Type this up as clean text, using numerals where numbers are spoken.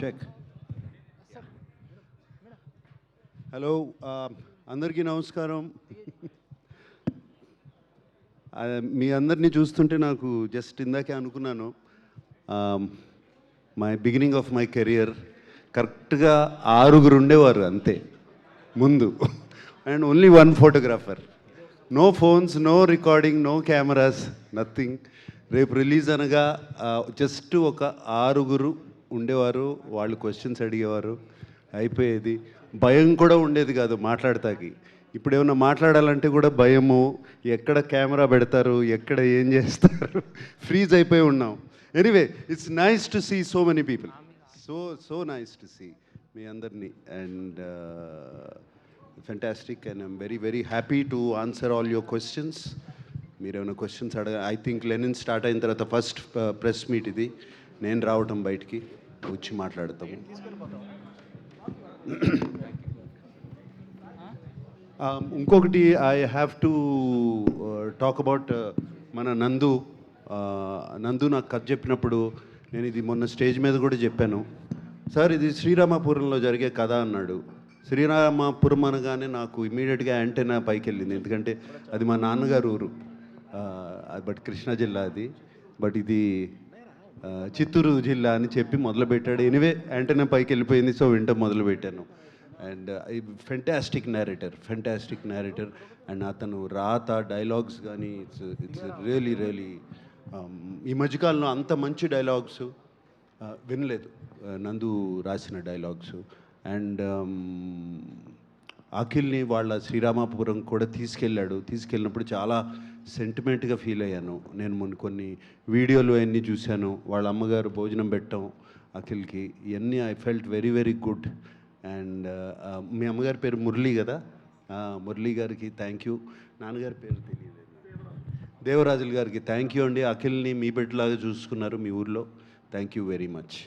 Check. Hello, అందరికీ నమస్కారం. మీ అందరినీ చూస్తుంటే నాకు జస్ట్ ఇందాకే అనుకున్నాను, my beginning of my career కరెక్ట్గా 6 ఉండేవారు అంతే ముందు, and only 1 photographer. No phones, no recording, no cameras, nothing. రేపు రిలీజ్ అనగా జస్ట్ ఒక 6 ఉండేవారు. వాళ్ళు క్వశ్చన్స్ అడిగేవారు, అయిపోయేది. భయం కూడా ఉండేది కాదు మాట్లాడతాకి. ఇప్పుడు ఏమన్నా మాట్లాడాలంటే కూడా భయము, ఎక్కడ కెమెరా పెడతారు, ఎక్కడ ఏం చేస్తారు, ఫ్రీజ్ అయిపోయి ఉన్నాం. Anyway, it's nice to see so many people, so nice to see మీ అందరినీ, and fantastic, and I'm very very happy to answer all your questions. మీరు ఏమైనా questions I think Lenin start అయిన తర్వాత ఫస్ట్ ప్రెస్ మీట్ ఇది, నేను రావటం బయటికి వచ్చి మాట్లాడతాము. ఇంకొకటి I have to talk about మన నందు. నాకు కథ చెప్పినప్పుడు నేను ఇది మొన్న స్టేజ్ మీద కూడా చెప్పాను. సార్, ఇది శ్రీరామపురంలో జరిగే కథ అన్నాడు. శ్రీరామపురం అనగానే నాకు ఇమీడియట్గా యాంటెనా పైకి వెళ్ళింది, ఎందుకంటే అది మా నాన్నగారు ఊరు. బట్ కృష్ణా జిల్లా అది, బట్ ఇది చిత్తూరు జిల్లా అని చెప్పి మొదలుపెట్టాడు. ఎనివే యాంటెనా పైకి వెళ్ళిపోయింది, సో వింటం మొదలుపెట్టాను. అండ్ ఫెంటాస్టిక్ నేరేటర్, అండ్ అతను రాత డైలాగ్స్ కానీ ఇట్స్ రియలీ రియలీ, ఈ మధ్యకాలంలో అంత మంచి డైలాగ్స్ వినలేదు, నందు రాసిన డైలాగ్స్. అండ్ అఖిల్ని వాళ్ళ శ్రీరామపురం కూడా తీసుకెళ్ళినప్పుడు చాలా సెంటిమెంట్గా ఫీల్ అయ్యాను. నేను మొన్న కొన్ని వీడియోలు అవన్నీ చూశాను, వాళ్ళ అమ్మగారు భోజనం పెట్టడం అఖిల్కి, ఇవన్నీ I felt very very good. And మీ అమ్మగారి పేరు మురళి కదా, మురళి గారికి థ్యాంక్ యూ. నాన్నగారి పేరు తెలియదు, దేవరాజుల గారికి థ్యాంక్ యూ అండి. అఖిల్ని మీ బిడ్డలాగా చూసుకున్నారు మీ ఊర్లో. Thank you very much.